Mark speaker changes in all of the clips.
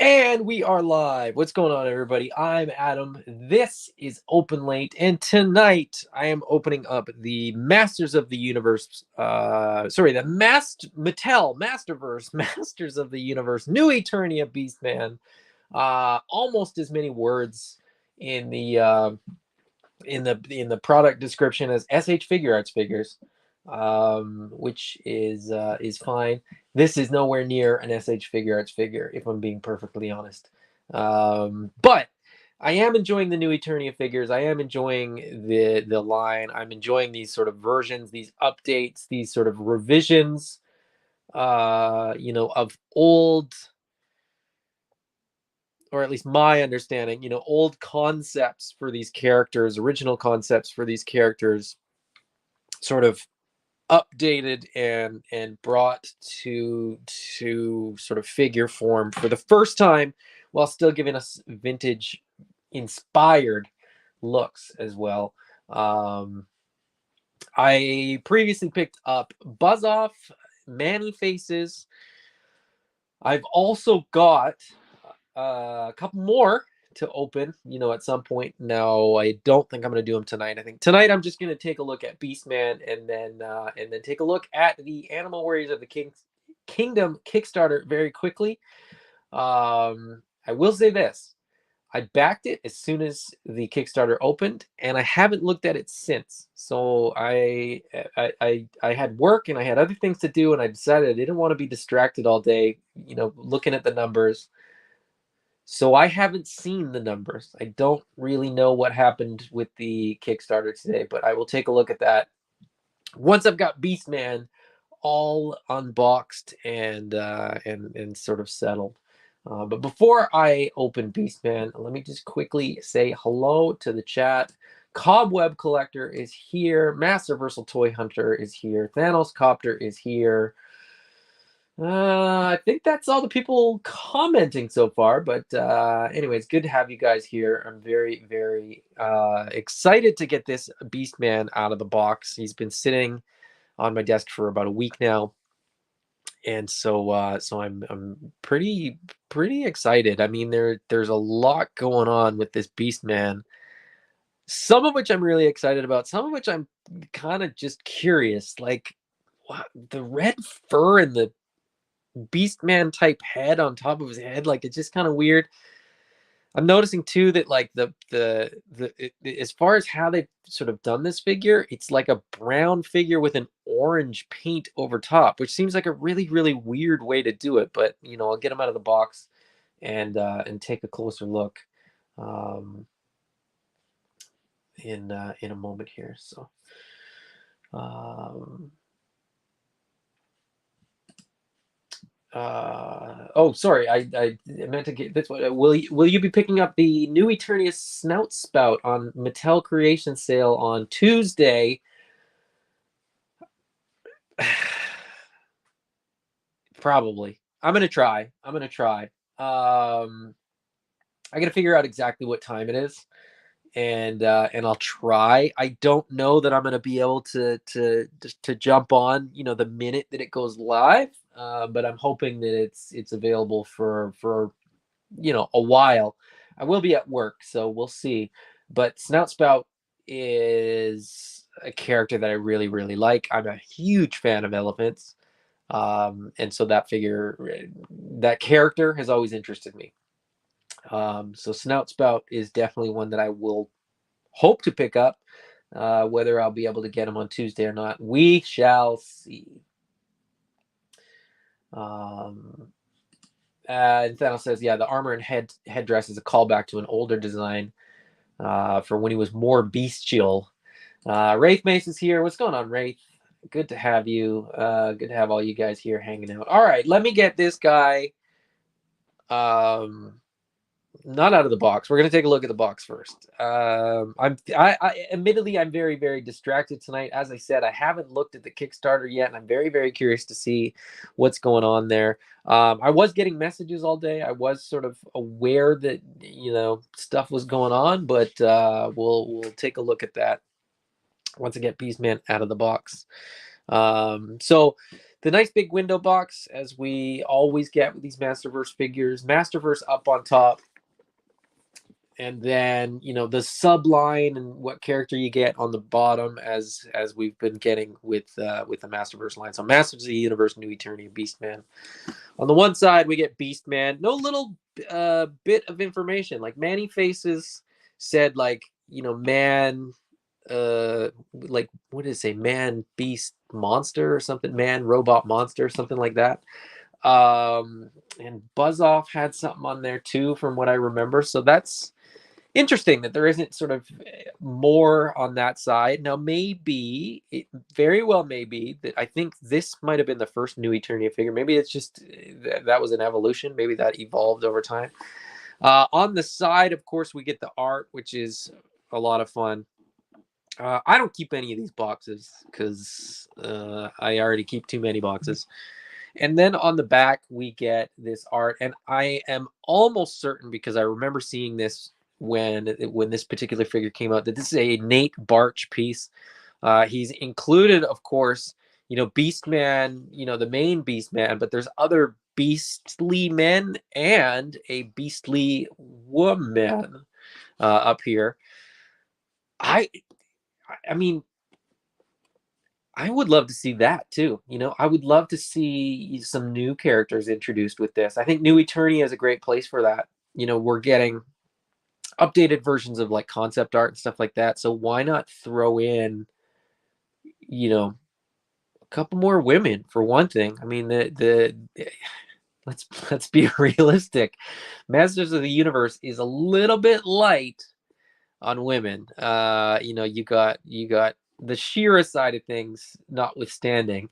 Speaker 1: And we are live. What's going on, everybody? I'm Adam. This is Open Late, and tonight I am opening up the Masters of the Universe. The Mattel Masterverse Masters of the Universe New Eternia Beastman. Almost as many words in the product description as SH Figure Arts figures, which is fine. This is nowhere near an SH Figure Arts figure, if I'm being perfectly honest. But I am enjoying the new Eternia figures. I am enjoying the line. I'm enjoying these sort of versions, these updates, these sort of revisions, of old, or at least my understanding, old concepts for these characters, original concepts for these characters, sort of updated and brought to sort of figure form for the first time, while still giving us vintage inspired looks as well. I previously picked up Buzz Off, Manny Faces. I've also got a couple more to open, at some point. No, I don't think I'm going to do them tonight. I think tonight I'm just going to take a look at Beastman and then take a look at the Animal Warriors of the Kingdom Kickstarter very quickly. I will say this. I backed it as soon as the Kickstarter opened, and I haven't looked at it since. So I had work and I had other things to do, and I decided I didn't want to be distracted all day, looking at the numbers. So I haven't seen the numbers. I don't really know what happened with the Kickstarter today, but I will take a look at that once I've got Beastman all unboxed and sort of settled. But before I open Beastman, let me just quickly say hello to the chat. Cobweb Collector is here. Masterversal Toy Hunter is here. Thanos Copter is here. I think that's all the people commenting so far. But anyways, good to have you guys here. I'm very, very excited to get this Beastman out of the box. He's been sitting on my desk for about a week now, and so I'm pretty excited. I mean, there's a lot going on with this Beastman. Some of which I'm really excited about. Some of which I'm kind of just curious. Like, wow, the red fur and the Beastman type head on top of his head, like, it's just kind of weird. I'm noticing too that, like, as far as how they've sort of done this figure, it's like a brown figure with an orange paint over top, which seems like a really weird way to do it. But I'll get them out of the box and take a closer look in a moment here. So oh, sorry, I meant to get this one. Will you be picking up the new Eternia Snout Spout on Mattel Creation Sale on Tuesday? Probably. I'm gonna try. I gotta figure out exactly what time it is, and I'll try. I don't know that I'm gonna be able to jump on the minute that it goes live, but I'm hoping that it's available for a while. I will be at work, so we'll see. But Snout Spout is a character that I really like. I'm a huge fan of elephants, and so that character has always interested me. So Snout Spout is definitely one that I will hope to pick up. Whether I'll be able to get him on Tuesday or not, we shall see. And Thanos says, yeah, the armor and headdress is a callback to an older design for when he was more bestial. Wraith Mace is here. What's going on, Wraith? Good to have you. Good to have all you guys here hanging out. All right, let me get this guy not out of the box. We're gonna take a look at the box first. Admittedly, I'm very distracted tonight. As I said, I haven't looked at the Kickstarter yet, and I'm very curious to see what's going on there. I was getting messages all day. I was sort of aware that stuff was going on, but we'll take a look at that once I get Beastman out of the box. So The nice big window box, as we always get with these Masterverse figures. Masterverse up on top, and then the subline and what character you get on the bottom, as we've been getting with the Masterverse line. So Masters of the Universe, New Eternia, Beastman. On the one side, we get Beastman. No little bit of information. Like Manny Faces said, like, man, like, what did it say? Man, beast, monster, or something. Man, robot, monster, something like that. And Buzz Off had something on there too, from what I remember. So that's interesting that there isn't sort of more on that side. Now, maybe it very well may be that I think this might have been the first New Eternia figure. Maybe it's just that was an evolution. Maybe that evolved over time. On the side, of course, we get the art, which is a lot of fun. I don't keep any of these boxes because I already keep too many boxes. And then on the back, we get this art. And I am almost certain, because I remember seeing this when this particular figure came out, that this is a Nate Barch piece. He's included, of course, Beastman, the main Beastman, but there's other beastly men and a beastly woman up here. I mean, I would love to see that too. I would love to see some new characters introduced with this. I think New Eternia is a great place for that. We're getting updated versions of like concept art and stuff like that. So why not throw in, a couple more women for one thing? I mean, let's be realistic. Masters of the Universe is a little bit light on women. You got the She-Ra side of things notwithstanding.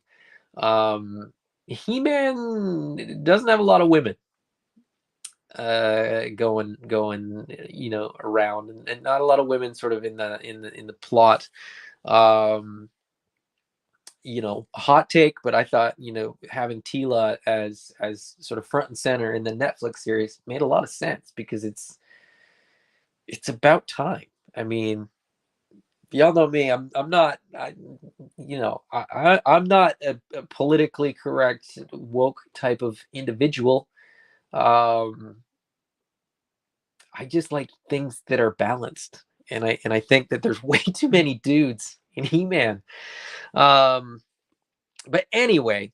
Speaker 1: He-Man doesn't have a lot of women going around, and not a lot of women sort of in the plot. Hot take, but I thought having Tila as sort of front and center in the Netflix series made a lot of sense, because it's about time. I mean, y'all know me. I'm not. I'm not a politically correct woke type of individual. I just like things that are balanced, and I think that there's way too many dudes in He-Man. But anyway,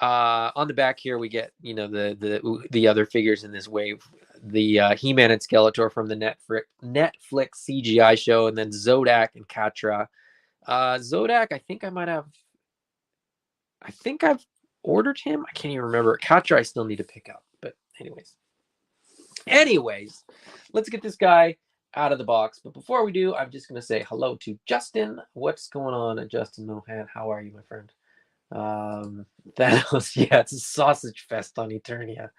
Speaker 1: on the back here we get the other figures in this wave. The He-Man and Skeletor from the Netflix CGI show, and then Zodak and Katra. Zodak, I think I've ordered him. I can't even remember. Katra I still need to pick up. But anyways, let's get this guy out of the box. But before we do, I'm just going to say hello to Justin. What's going on, Justin Mohan? How are you, my friend? Thanos, yeah, it's a sausage fest on Eternia.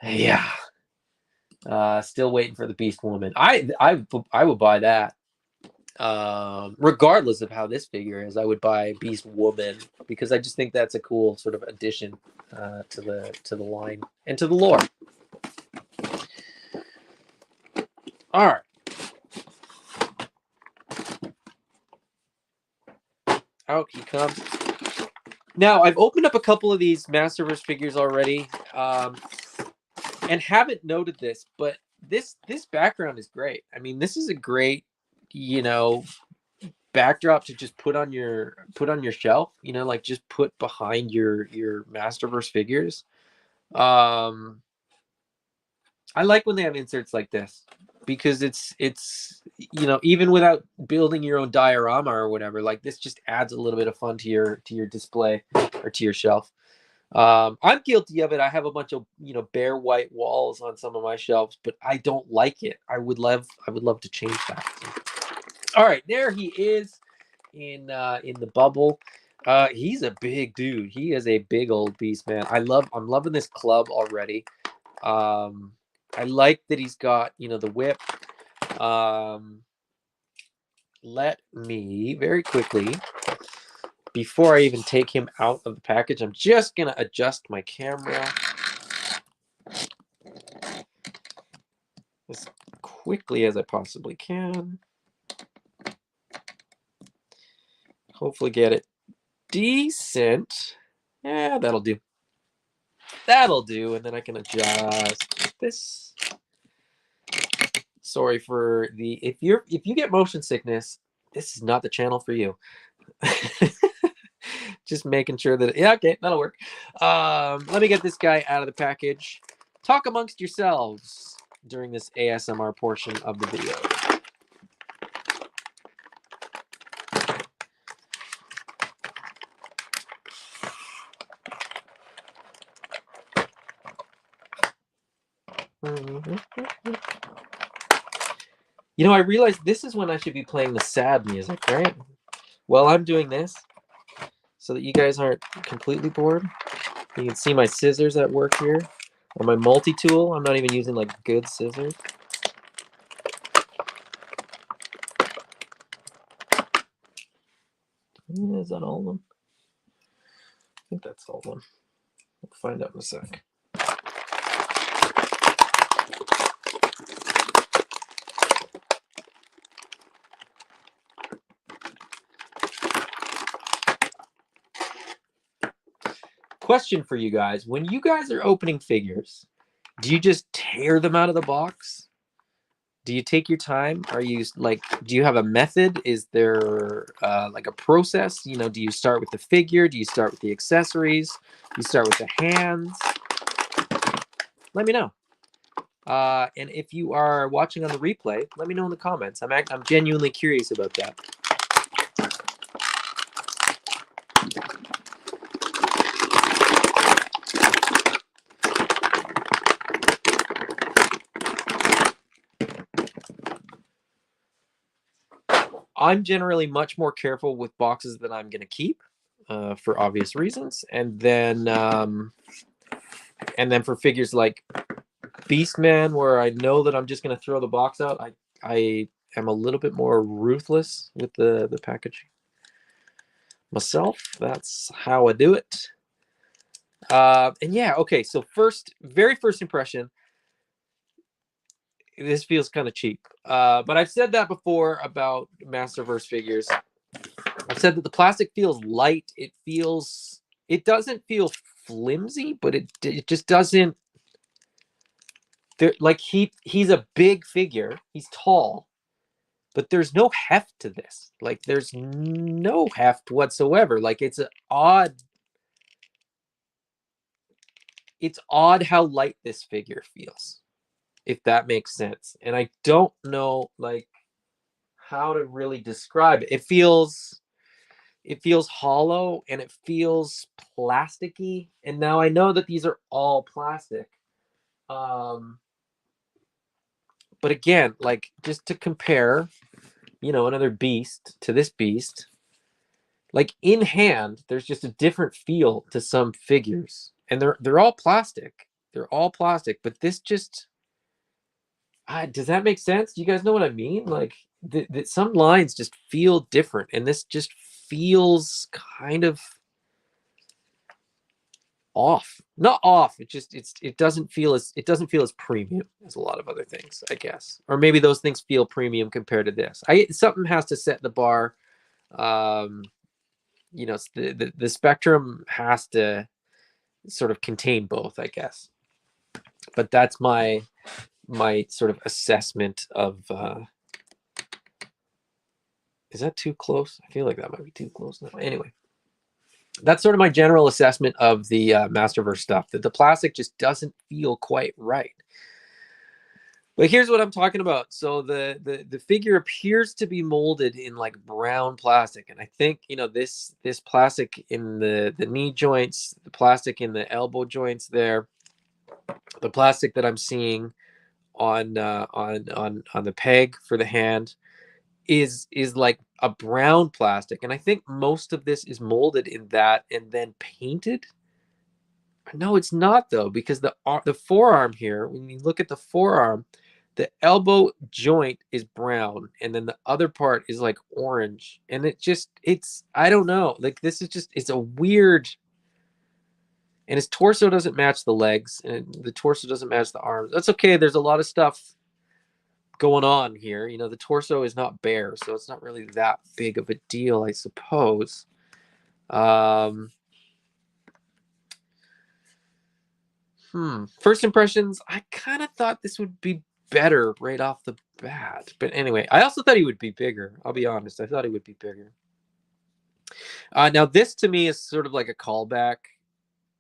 Speaker 1: Yeah. Still waiting for the Beast Woman. I would buy that. Regardless of how this figure is, I would buy Beast Woman, because I just think that's a cool sort of addition to the line and to the lore. All right. Out he comes. Now, I've opened up a couple of these Masterverse figures already, and haven't noted this, but this background is great. I mean, this is a great, backdrop to just put on your shelf. Like just put behind your Masterverse figures. I like when they have inserts like this, because it's even without building your own diorama or whatever, like this just adds a little bit of fun to your display or to your shelf. I'm guilty of it. I have a bunch of bare white walls on some of my shelves, but I don't like it. I would love to change that. All right, there he is in the bubble. He's a big dude. He is a big old beast, man. I'm loving this club already. I like that he's got the whip. Let me very quickly, before I even take him out of the package, I'm just gonna adjust my camera as quickly as I possibly can. Hopefully get it decent. Yeah, that'll do. That'll do, and then I can adjust this. Sorry for the if you get motion sickness, this is not the channel for you. Just making sure that yeah, okay, that'll work. Let me get this guy out of the package. Talk amongst yourselves during this ASMR portion of the video. You know, I realized this is when I should be playing the sad music, right? Well, I'm doing this so that you guys aren't completely bored. You can see my scissors at work here, or my multi-tool. I'm not even using like good scissors. Is that all of them? I think that's all of them. We'll find out in a sec. Question for you guys. When you guys are opening figures, do you just tear them out of the box? Do you take your time? Are you like, do you have a method? Is there like a process? You know, do you start with the figure? Do you start with the accessories? Do you start with the hands? Let me know. And if you are watching on the replay, let me know in the comments. I'm genuinely curious about that. I'm generally much more careful with boxes that I'm going to keep for obvious reasons. And then for figures like Beastman, where I know that I'm just going to throw the box out, I am a little bit more ruthless with the packaging. Myself, that's how I do it. And yeah, okay, so very first impression, this feels kind of cheap. But I've said that before about Masterverse figures. I've said that the plastic feels light. It doesn't feel flimsy, but it just doesn't. Like he's a big figure. He's tall, but there's no heft to this. Like there's no heft whatsoever. Like it's odd. It's odd how light this figure feels, if that makes sense. And I don't know like how to really describe it. It feels hollow and it feels plasticky. And now I know that these are all plastic. But again, like just to compare, you know, another beast to this beast, like in hand, there's just a different feel to some figures. And they're all plastic. They're all plastic, but this just does that make sense? Do you guys know what I mean? Like some lines just feel different, and this just feels kind of off. Not off. It doesn't feel as premium as a lot of other things, I guess. Or maybe those things feel premium compared to this. Something has to set the bar. You know, the spectrum has to sort of contain both, I guess. But that's my sort of assessment of is that too close? I feel like that might be too close now. Anyway, that's sort of my general assessment of the Masterverse stuff, that the plastic just doesn't feel quite right. But here's what I'm talking about. So the figure appears to be molded in like brown plastic, and I think, you know, this plastic in the knee joints, the plastic in the elbow joints there, the plastic that I'm seeing on the peg for the hand is like a brown plastic, and I think most of this is molded in that and then painted. No, it's not though, because the forearm here, when you look at the forearm, the elbow joint is brown, and then the other part is like orange, and it's I don't know, like this is just, it's a weird. And his torso doesn't match the legs, and the torso doesn't match the arms. That's okay. There's a lot of stuff going on here. You know, the torso is not bare, so it's not really that big of a deal, I suppose. First impressions, I kind of thought this would be better right off the bat. But anyway, I also thought he would be bigger. I'll be honest. I thought he would be bigger. Now, this to me is sort of like a callback,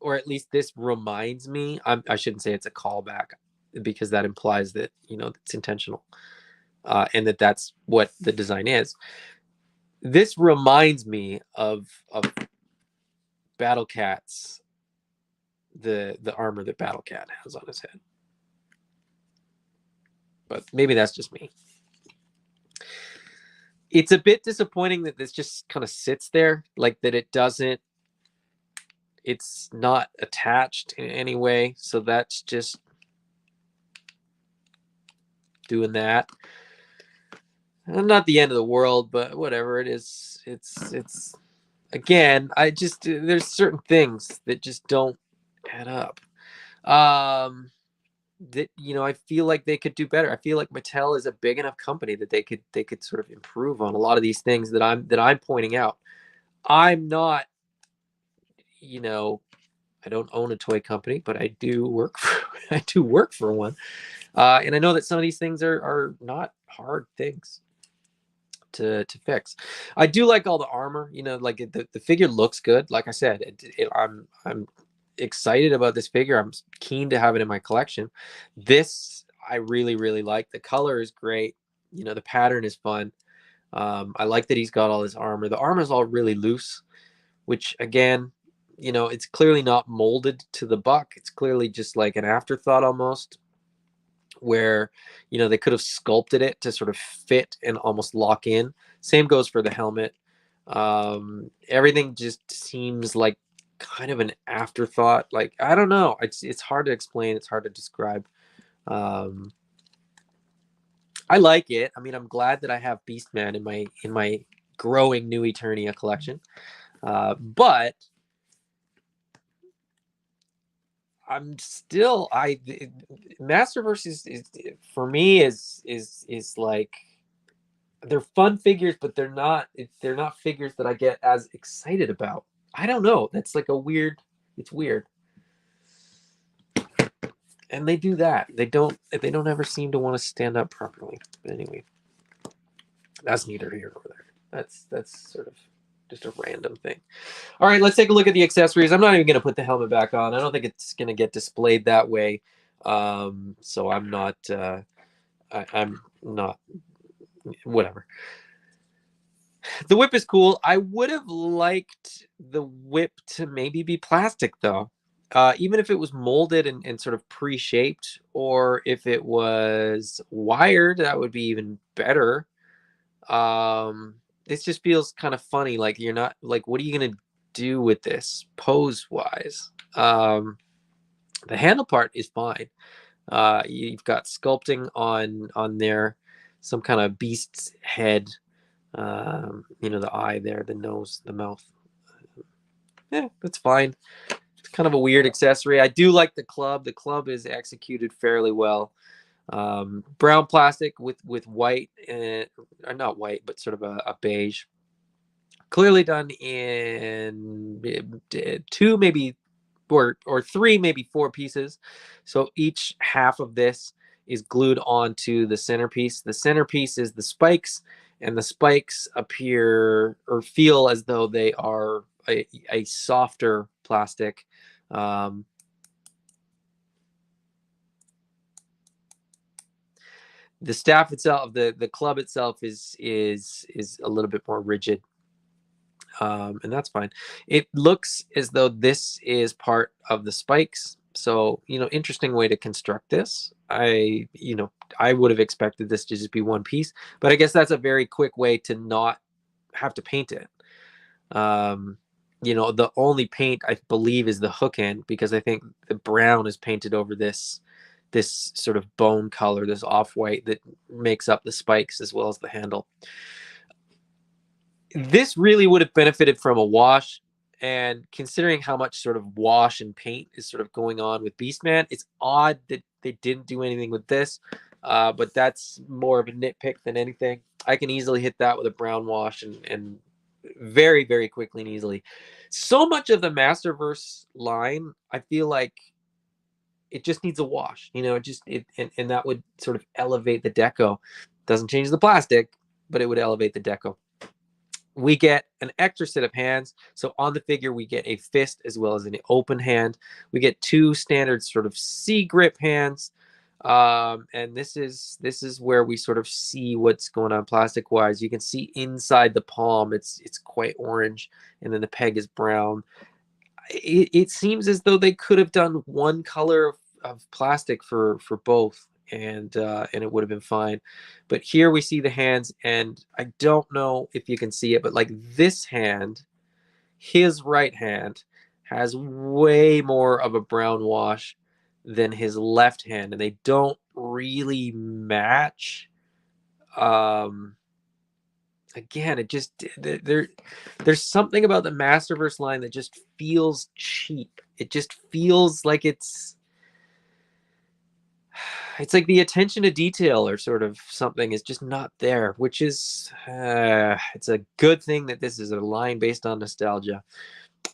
Speaker 1: or at least this reminds me. I shouldn't say it's a callback because that implies that, it's intentional and that's what the design is. This reminds me of Battle Cat's the armor that Battle Cat has on his head. But maybe that's just me. It's a bit disappointing that this just kind of sits there, like that it's not attached in any way. So that's just doing that. Not the end of the world, but whatever it is, it's again, there's certain things that just don't add up. That I feel like they could do better. I feel like Mattel is a big enough company that they could sort of improve on a lot of these things that I'm pointing out. I'm not, I don't own a toy company, but I do work for one, and I know that some of these things are not hard things to fix. I do like all the armor. Like the figure looks good. Like I said, I'm excited about this figure. I'm keen to have it in my collection. This I really, really like. The color is great. The pattern is fun. I like that he's got all his armor. The armor is all really loose, which again, it's clearly not molded to the buck. It's clearly just like an afterthought almost, where they could have sculpted it to sort of fit and almost lock in. Same goes for the helmet. Everything just seems like kind of an afterthought. Like, I don't know, it's hard to explain, it's hard to describe. I like it. I mean, I'm glad that I have Beastman in my growing new Eternia collection, but I'm still Masterverse is for me is like, they're fun figures, but they're not figures that I get as excited about. I don't know. That's like it's weird. And they do that. They don't ever seem to want to stand up properly. But anyway, that's neither here nor there. That's sort of just a random thing. All right, let's take a look at the accessories. I'm not even going to put the helmet back on. I don't think it's going to get displayed that way. So I'm not I'm not, whatever. The whip is cool. I would have liked the whip to maybe be plastic though. Even if it was molded and sort of pre-shaped, or if it was wired, that would be even better. This just feels kind of funny. Like, you're not, like, what are you gonna do with this pose wise? The handle part is fine. You've got sculpting on there, some kind of beast's head. The eye there, the nose, the mouth. Yeah, that's fine. It's kind of a weird accessory. I do like the club. The club is executed fairly well. Brown plastic with white, or not white, but sort of a beige. Clearly done in two, maybe, or three, maybe four pieces. So each half of this is glued onto the centerpiece. The centerpiece is the spikes, and the spikes appear or feel as though they are a softer plastic. The staff itself, the club itself is a little bit more rigid, and that's fine. It looks as though this is part of the spikes. So, interesting way to construct this. I would have expected this to just be one piece, but I guess that's a very quick way to not have to paint it. The only paint I believe is the hook end, because I think the brown is painted over this sort of bone color, this off-white that makes up the spikes as well as the handle. This really would have benefited from a wash, and considering how much sort of wash and paint is sort of going on with Beastman, it's odd that they didn't do anything with this, but that's more of a nitpick than anything. I can easily hit that with a brown wash and very, very quickly and easily. So much of the Masterverse line, I feel like it just needs a wash. And that would sort of elevate the deco. Doesn't change the plastic, but it would elevate the deco. We get an extra set of hands. So on the figure, we get a fist as well as an open hand. We get two standard sort of C grip hands. And this is where we sort of see what's going on plastic wise. You can see inside the palm, it's quite orange, and then the peg is brown. It seems as though they could have done one color of plastic for both, and it would have been fine. But here we see the hands, and I don't know if you can see it, but like this hand, his right hand, has way more of a brown wash than his left hand, and they don't really match. Again, it just there's something about the Masterverse line that just feels cheap. It just feels like it's like the attention to detail or sort of something is just not there, which is it's a good thing that this is a line based on nostalgia.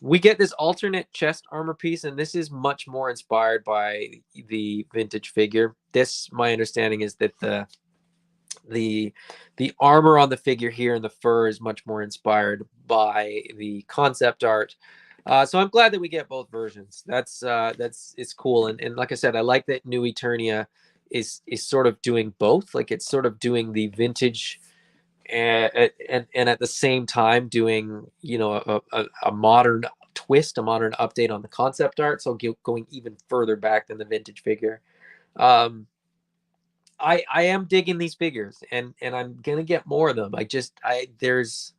Speaker 1: We get this alternate chest armor piece, and this is much more inspired by the vintage figure. This, my understanding, is that the armor on the figure here and the fur is much more inspired by the concept art. So I'm glad that we get both versions. That's it's cool. And like I said, I like that New Eternia is sort of doing both. Like it's sort of doing the vintage and at the same time doing, a modern twist, a modern update on the concept art. So going even further back than the vintage figure. I am digging these figures, and I'm gonna get more of them. There's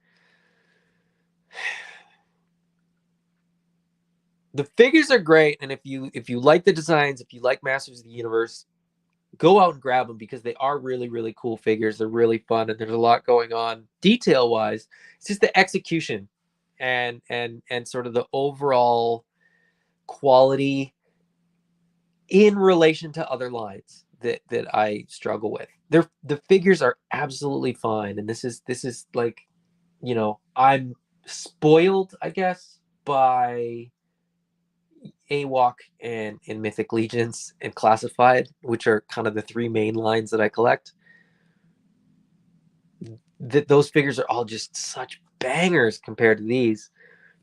Speaker 1: the figures are great, and if you like the designs, if you like Masters of the Universe, go out and grab them because they are really, really cool figures. They're really fun, and there's a lot going on detail wise. It's just the execution and sort of the overall quality in relation to other lines that I struggle with. The figures are absolutely fine, and this is like, I'm spoiled, I guess, by AWOK and Mythic Legions and Classified, which are kind of the three main lines that I collect. Those figures are all just such bangers compared to these.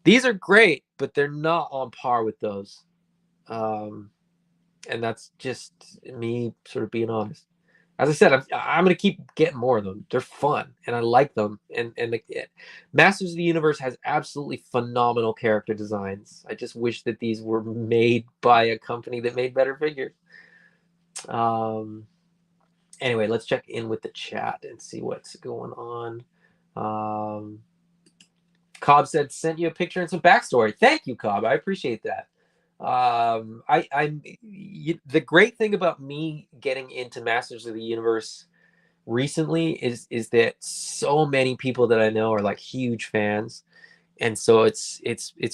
Speaker 1: These are great, but they're not on par with those. And that's just me sort of being honest. As I said, I'm going to keep getting more of them. They're fun, and I like them. And Masters of the Universe has absolutely phenomenal character designs. I just wish that these were made by a company that made better figures. Anyway, let's check in with the chat and see what's going on. Cobb said, sent you a picture and some backstory. Thank you, Cobb. I appreciate that. The great thing about me getting into Masters of the Universe recently is that so many people that I know are like huge fans, and so it's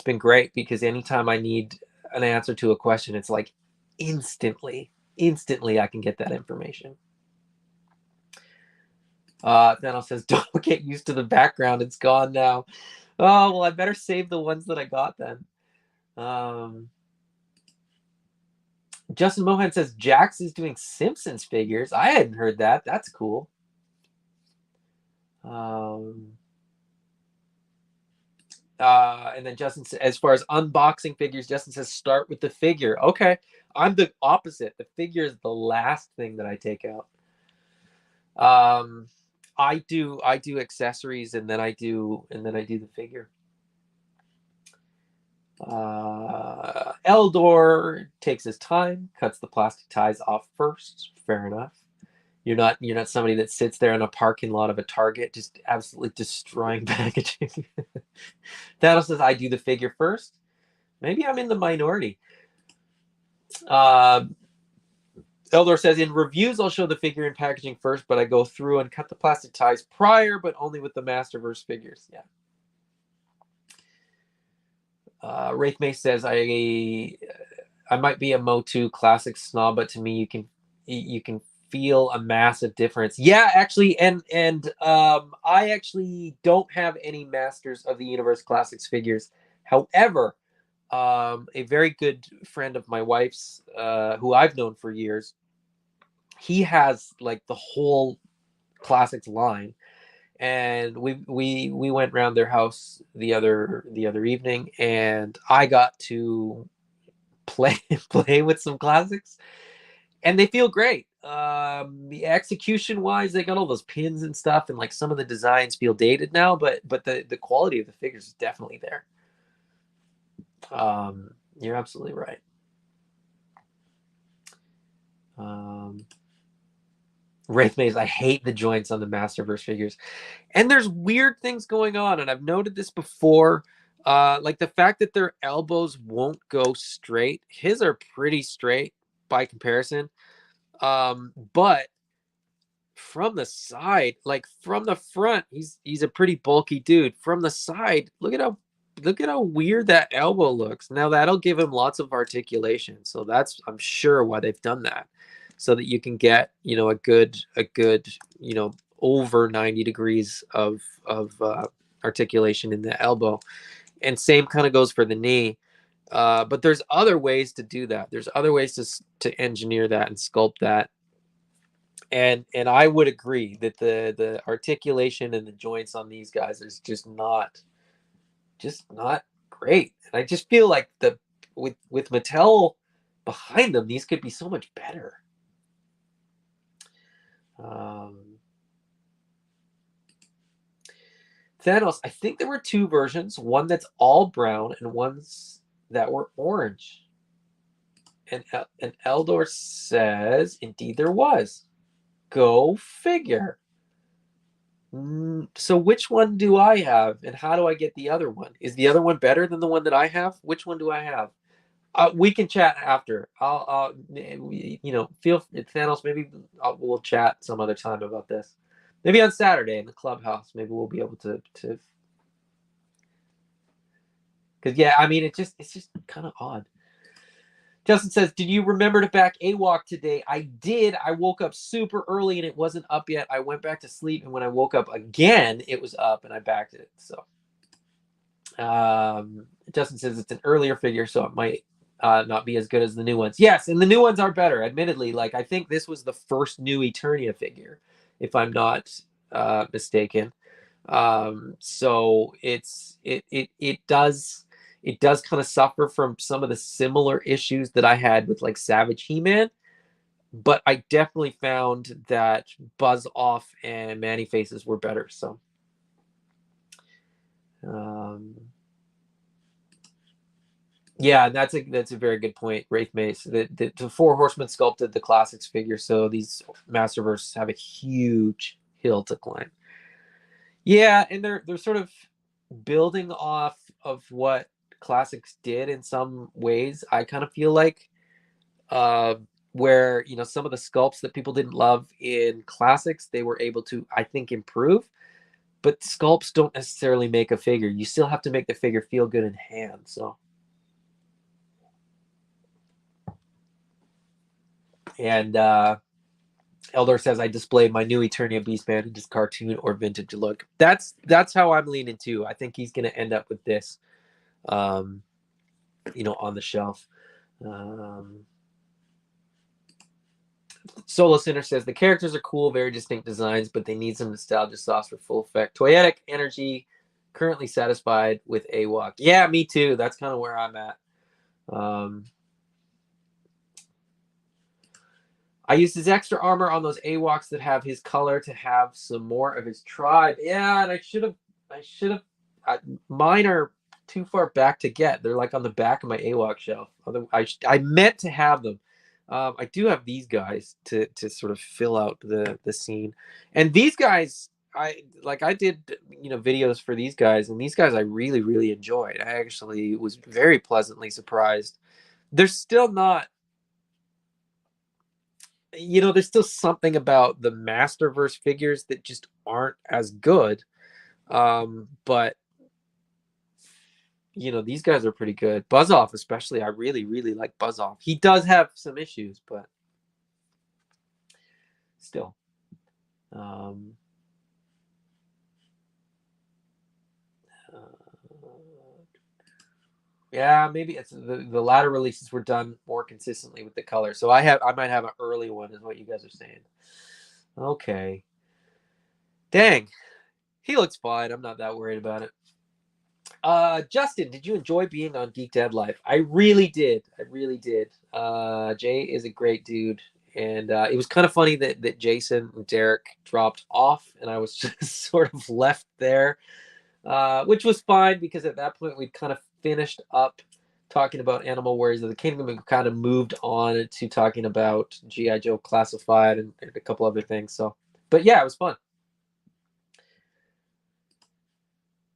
Speaker 1: been great because anytime I need an answer to a question, it's like instantly I can get that information. Thanos says, don't get used to the background, it's gone now. Oh well, I better save the ones that I got then. Justin Mohan says Jax is doing Simpsons figures. I hadn't heard that. That's cool. And then Justin says, as far as unboxing figures, Justin says start with the figure. Okay, I'm the opposite. The figure is the last thing that I take out. I do accessories, and then I do the figure. Eldor takes his time, cuts the plastic ties off first. Fair enough. You're not somebody that sits there in a parking lot of a Target just absolutely destroying packaging. Thanos says, I do the figure first. Maybe I'm in the minority. Eldor says, in reviews, I'll show the figure and packaging first, but I go through and cut the plastic ties prior, but only with the Masterverse figures. Yeah. Wraith May says, I might be a Motu classic snob, but to me, you can feel a massive difference. Yeah, actually, and I actually don't have any Masters of the Universe Classics figures. However, a very good friend of my wife's, who I've known for years, he has like the whole Classics line, and we went around their house the other evening, and I got to play play with some Classics, and they feel great. The execution wise, they got all those pins and stuff, and like some of the designs feel dated now, but the quality of the figures is definitely there. You're absolutely right. Wraith Maze, I hate the joints on the Masterverse figures, and there's weird things going on, and I've noted this before. Like the fact that their elbows won't go straight. His are pretty straight by comparison. But from the side, like from the front, he's a pretty bulky dude. From the side, look at how weird that elbow looks. Now that'll give him lots of articulation. So that's, I'm sure, why they've done that. So that you can get, a good, over 90 degrees of articulation in the elbow. And same kind of goes for the knee. But there's other ways to do that. There's other ways to engineer that and sculpt that. And I would agree that the articulation and the joints on these guys is just not great. And I just feel like with Mattel behind them, these could be so much better. Thanos, I think there were two versions, one that's all brown and ones that were orange. And Eldor says, indeed there was. Go figure. So which one do I have, and how do I get the other one? Is the other one better than the one that I have? Which one do I have? We can chat after. I'll feel Thanos. Maybe we'll chat some other time about this. Maybe on Saturday in the clubhouse. Maybe we'll be able to. Because yeah, I mean, it's just kind of odd. Justin says, did you remember to back AWOK today? I did. I woke up super early and it wasn't up yet. I went back to sleep, and when I woke up again, it was up and I backed it. So Justin says it's an earlier figure, so it might not be as good as the new ones. Yes, and the new ones are better, admittedly. Like, I think this was the first new Eternia figure, if I'm not mistaken. So it does kind of suffer from some of the similar issues that I had with like Savage He-Man, but I definitely found that Buzz Off and Manny Faces were better. So yeah, that's a very good point, Wraith Mace. The Four Horsemen sculpted the Classics figure, so these Masterverse have a huge hill to climb. Yeah, and they're sort of building off of what Classics did in some ways. I kind of feel like where some of the sculpts that people didn't love in Classics, they were able to, I think, improve. But sculpts don't necessarily make a figure. You still have to make the figure feel good in hand. So, and Eldor says, I displayed my new Eternia Beastman in just cartoon or vintage look. That's how I'm leaning too. I think he's going to end up with this, on the shelf. Solo Sinner says, the characters are cool, very distinct designs, but they need some nostalgia sauce for full effect. Toyetic energy, currently satisfied with AWOK. Yeah, me too. That's kind of where I'm at. I used his extra armor on those AWOKs that have his color to have some more of his tribe. Yeah, and I should have. Mine are too far back to get. They're like on the back of my AWOK shelf. I meant to have them. I do have these guys to sort of fill out the scene, and these guys I did videos for these guys, and these guys I really, really enjoyed. I actually was very pleasantly surprised. They're still not. There's still something about the Masterverse figures that just aren't as good. But these guys are pretty good. Buzz Off, especially, I really, really like Buzz Off. He does have some issues, but still. Yeah, maybe it's the latter releases were done more consistently with the color. So I might have an early one, is what you guys are saying. Okay. Dang. He looks fine. I'm not that worried about it. Justin, did you enjoy being on Geek Dad Live? I really did. I really did. Jay is a great dude. And it was kind of funny that Jason and Derek dropped off and I was just sort of left there, which was fine because at that point we'd kind of finished up talking about Animal Warriors of the Kingdom and kind of moved on to talking about G.I. Joe Classified and a couple other things. So, but yeah, it was fun.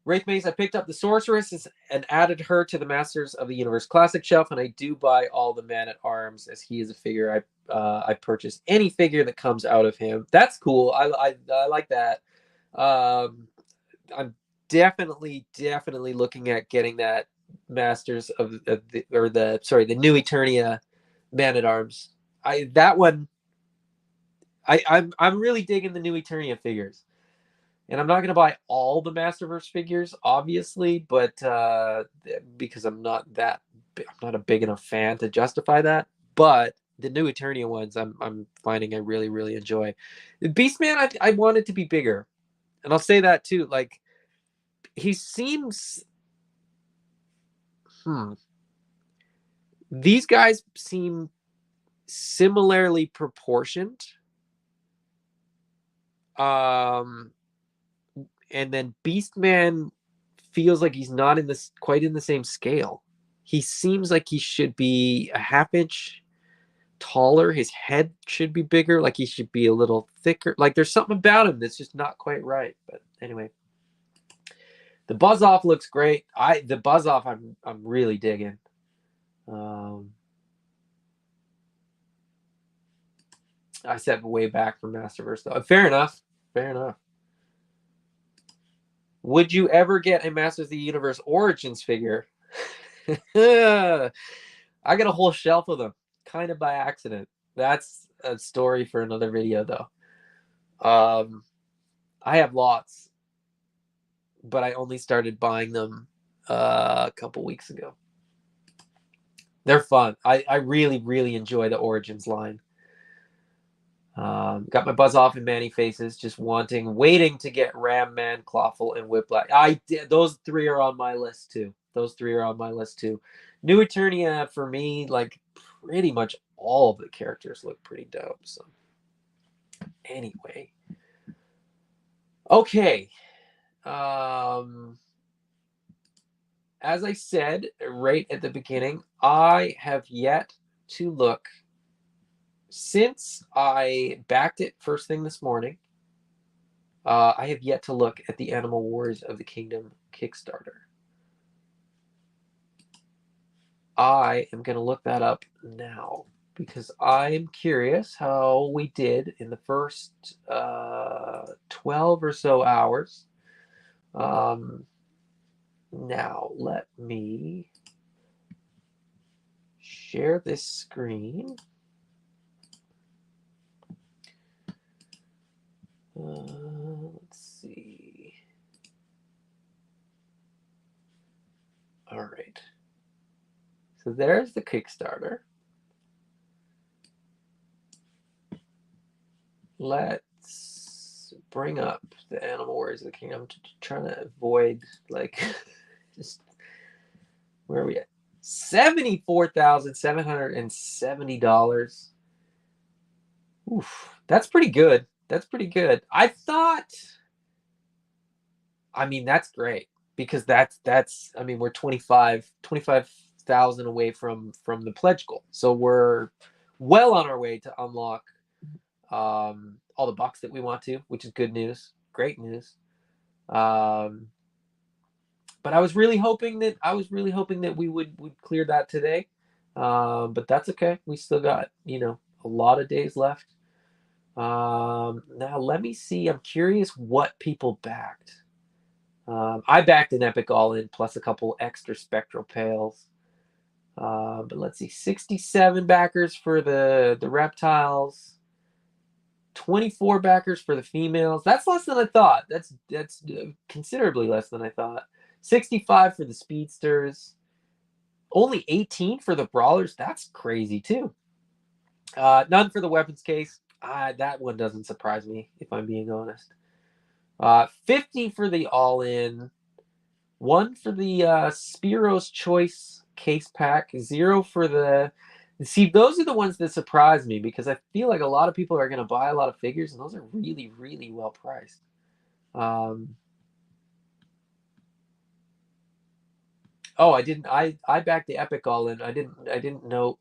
Speaker 1: Wraith Maze, I picked up the Sorceress and added her to the Masters of the Universe Classic shelf, and I do buy all the Man-at-Arms as he is a figure. I purchase any figure that comes out of him. That's cool. I like that. I'm definitely looking at getting that Masters of the New Eternia Man-at-Arms. I'm really digging the New Eternia figures. And I'm not going to buy all the Masterverse figures, obviously, but because I'm not a big enough fan to justify that. But the new Eternia ones, I'm finding I really, really enjoy. Beastman, I want it to be bigger, and I'll say that too. Like, he seems, these guys seem similarly proportioned. And then Beastman feels like he's not quite in the same scale. He seems like he should be a half inch taller. His head should be bigger. Like he should be a little thicker. Like there's something about him that's just not quite right. But anyway, the Buzz Off looks great. The Buzz Off I'm really digging. I said way back from Masterverse though. Fair enough. Would you ever get a Masters of the Universe Origins figure? I got a whole shelf of them, kind of by accident. That's a story for another video, though. I have lots, but I only started buying them a couple weeks ago. They're fun. I really, really enjoy the Origins line. Got my Buzz Off and Manny Faces, just waiting to get Ram Man, Clawful, and Whiplash. Those three are on my list too. New Eternia, for me, like pretty much all of the characters look pretty dope. So anyway. Okay. As I said right at the beginning, I have yet to look. Since I backed it first thing this morning, I have yet to look at the Animal Wars of the Kingdom Kickstarter. I am going to look that up now because I'm curious how we did in the first 12 or so hours. Now, let me share this screen. Let's see. All right. So there's the Kickstarter. Let's bring up the Animal Wars of the Kingdom. I'm trying to avoid, like, just where are we at? $74,770. Oof, that's pretty good. I thought, I mean, that's great because that's I mean, we're 25,000 away from the pledge goal. So we're well on our way to unlock all the bucks that we want to, which is good news. Great news. But I was really hoping that we would clear that today. But that's okay. We still got, a lot of days left. Now let me see. I'm curious what people backed. I backed an Epic All-In plus a couple extra Spectral Pails. But let's see, 67 backers for the reptiles. 24 backers for the females. That's less than I thought. That's considerably less than I thought. 65 for the speedsters. Only 18 for the brawlers. That's crazy too. None for the weapons case. That one doesn't surprise me, if I'm being honest. 50 for the all-in. 1 for the Spiro's Choice case pack. 0 for the... See, those are the ones that surprise me because I feel like a lot of people are going to buy a lot of figures, and those are really, really well priced. Oh, I didn't. I backed the Epic all in. I didn't know.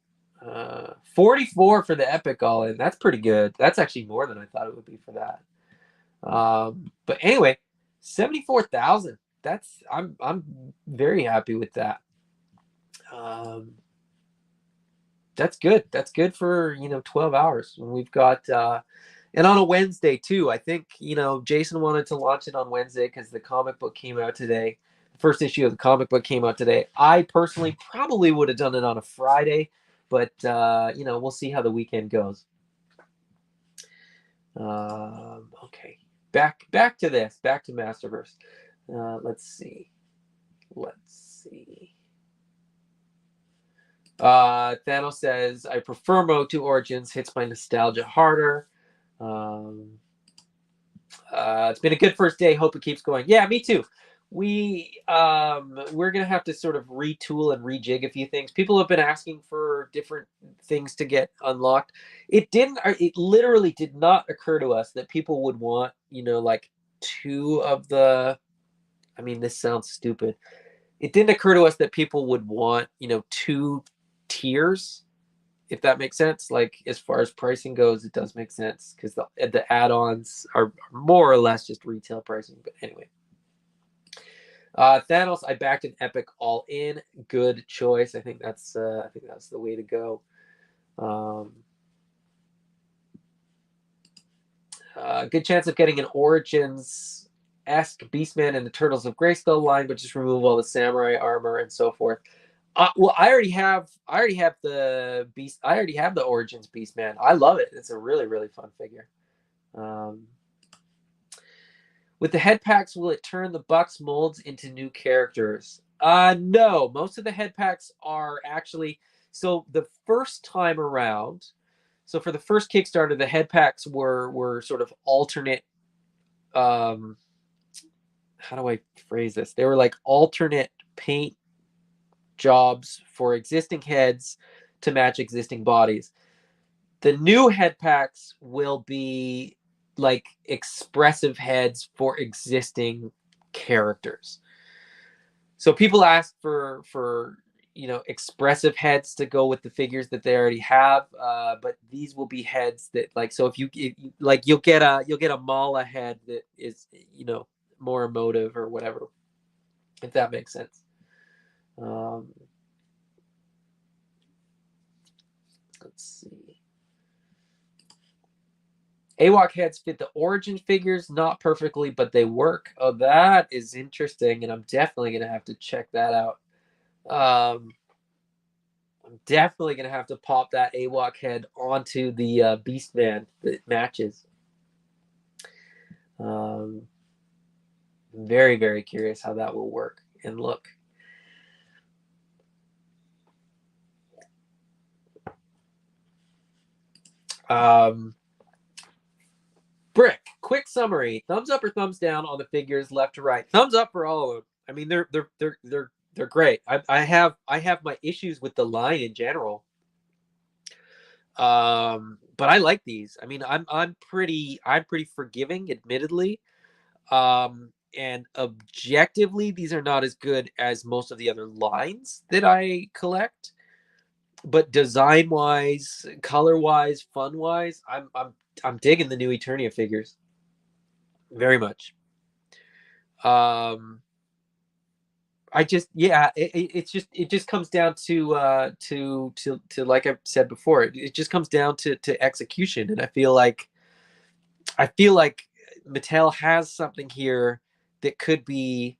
Speaker 1: 44 for the Epic all in. That's pretty good. That's actually more than I thought it would be for that. But anyway, 74,000. I'm very happy with that. That's good. That's good for 12 hours. And we've got and on a Wednesday too. I think Jason wanted to launch it on Wednesday because the comic book came out today. The first issue of the comic book came out today. I personally probably would have done it on a Friday, but we'll see how the weekend goes. Okay, back to this. Back to Masterverse. Let's see. Thanos says, I prefer Mode to Origins. Hits my nostalgia harder. It's been a good first day. Hope it keeps going. Yeah, me too. We're gonna have to sort of retool and rejig a few things. People have been asking for different things to get unlocked. It literally did not occur to us that people would want, like 2 of the... I mean, this sounds stupid. It didn't occur to us that people would want, 2 tiers, if that makes sense. Like, as far as pricing goes, it does make sense because the add-ons are more or less just retail pricing. But anyway, Thanos, I backed an Epic all in. Good choice. I think that's the way to go. Good chance of getting an Origins-esque Beastman and the Turtles of Grayskull line, but just remove all the samurai armor and so forth. Well, I already have the Beast. I already have the Origins Beastman. I love it. It's a really, really fun figure. With the head packs, will it turn the Bucks molds into new characters? No. Most of the head packs are actually... So the first time around, so for the first Kickstarter, the head packs were sort of alternate... how do I phrase this? They were like alternate paint jobs for existing heads to match existing bodies. The new head packs will be like expressive heads for existing characters. So people ask for expressive heads to go with the figures that they already have, but these will be heads that, like, so if you'll get a Mala head that is more emotive or whatever, if that makes sense. Let's see. AWOK heads fit the Origin figures, not perfectly, but they work. Oh, that is interesting, and I'm definitely going to have to check that out. I'm definitely going to have to pop that AWOK head onto the Beastman that matches. Very, very curious how that will work and look. Brick, quick summary. Thumbs up or thumbs down on the figures, left to right. Thumbs up for all of them. I mean, they're great. I have my issues with the line in general. But I like these. I mean, I'm pretty forgiving, admittedly. And objectively, these are not as good as most of the other lines that I collect. But design-wise, color-wise, fun-wise, I'm digging the new Eternia figures very much. I just, yeah, it just comes down to like I said before, it just comes down to execution, and I feel like Mattel has something here that could be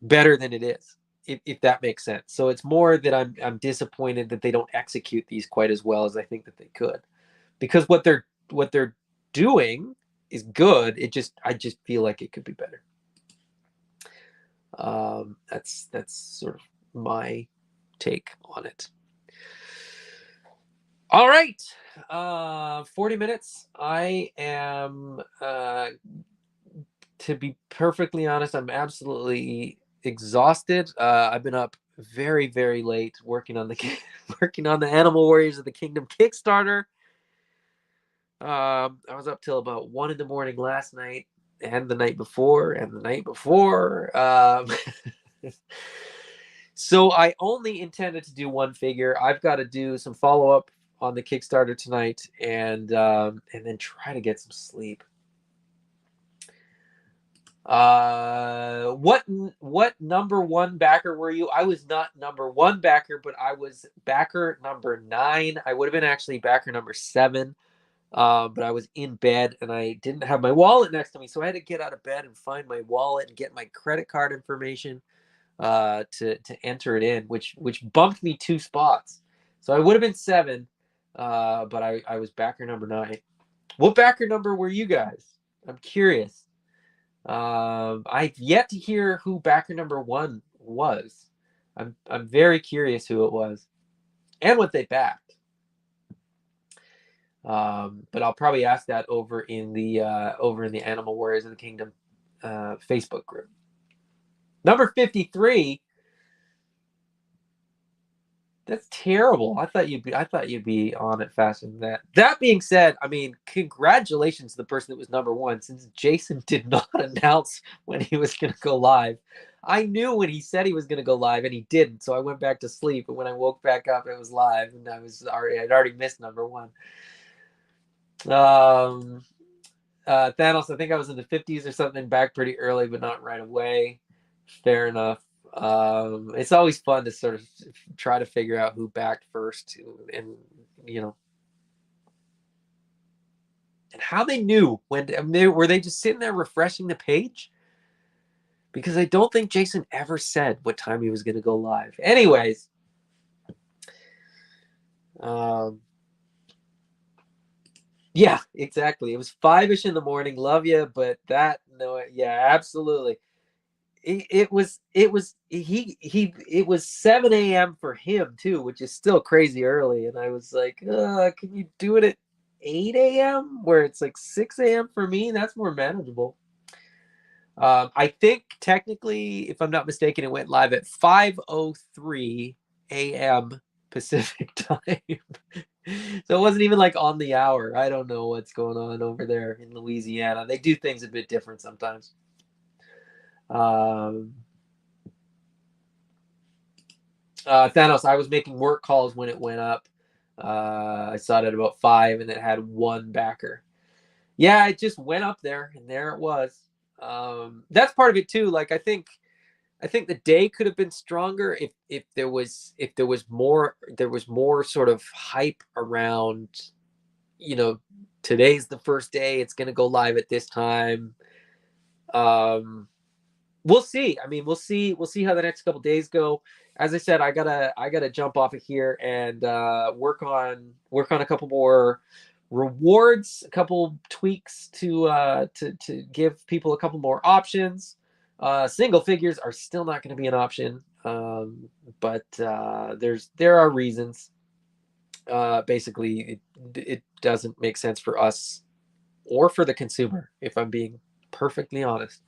Speaker 1: better than it is, if that makes sense. So it's more that I'm disappointed that they don't execute these quite as well as I think that they could, because what they're they're doing is good. I just feel like it could be better. That's sort of my take on it. All right. 40 minutes. I am, to be perfectly honest, I'm absolutely exhausted. I've been up very, very late working on the Animal Warriors of the Kingdom Kickstarter. I was up till about 1 in the morning last night, and the night before, and the night before. So I only intended to do one figure. I've got to do some follow-up on the Kickstarter tonight, and then try to get some sleep. What number one backer were you? I was not number one backer, but I was backer number 9. I would have been actually backer number 7. But I was in bed and I didn't have my wallet next to me, so I had to get out of bed and find my wallet and get my credit card information to enter it in, which bumped me 2 spots. So I would have been 7, but I was backer number 9. What backer number were you guys? I'm curious. I've yet to hear who backer number 1 was. I'm very curious who it was and what they backed. But I'll probably ask that over in the Animal Warriors of the Kingdom Facebook group. Number 53. That's terrible. I thought you'd be on it faster than that. That being said, I mean, congratulations to the person that was number 1, since Jason did not announce when he was going to go live. I knew when he said he was going to go live, and he didn't. So I went back to sleep, and when I woke back up, it was live, and I'd already missed number 1. Thanos, I think I was in the 50s or something, back pretty early, but not right away. Fair enough. It's always fun to sort of try to figure out who backed first, and and how they knew when. Were they just sitting there refreshing the page? Because I don't think Jason ever said what time he was going to go live. Anyways, yeah, exactly. It was 5-ish in the morning. Love you, but yeah, absolutely. It was 7 a.m. for him too, which is still crazy early. And I was like, can you do it at 8 a.m. where it's like 6 a.m. for me? That's more manageable. I think technically, if I'm not mistaken, it went live at 5:03 a.m. Pacific time. So it wasn't even like on the hour. I don't know what's going on over there in Louisiana. They do things a bit different sometimes. Thanos, I was making work calls when it went up. I saw it at about 5, and it had 1 backer. Yeah, it just went up there, and there it was. That's part of it too. Like I think the day could have been stronger if there was more sort of hype around, today's the first day, it's going to go live at this time. We'll see. I mean, we'll see how the next couple days go. As I said, I gotta jump off of here and work on a couple more rewards, a couple tweaks to give people a couple more options. Single figures are still not going to be an option, but there are reasons. Basically, it doesn't make sense for us or for the consumer, if I'm being perfectly honest.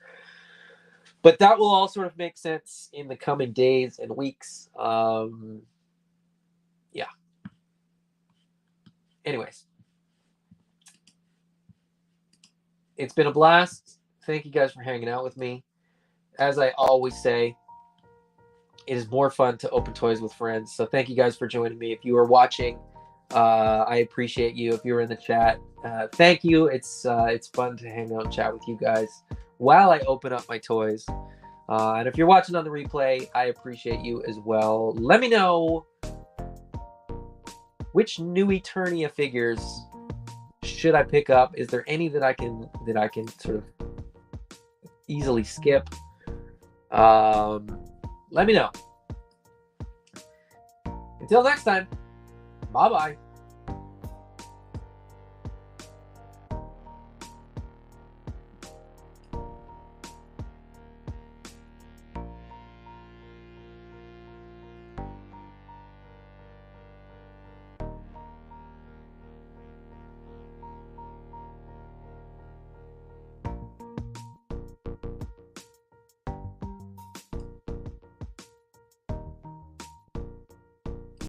Speaker 1: But that will all sort of make sense in the coming days and weeks. Yeah. Anyways, it's been a blast. Thank you guys for hanging out with me. As I always say, it is more fun to open toys with friends. So thank you guys for joining me. If you are watching, I appreciate you. If you're in the chat, thank you. It's fun to hang out and chat with you guys while I open up my toys. And if you're watching on the replay, I appreciate you as well. Let me know which new Eternia figures should I pick up. Is there any that I can sort of easily skip? Let me know. Until next time, bye-bye.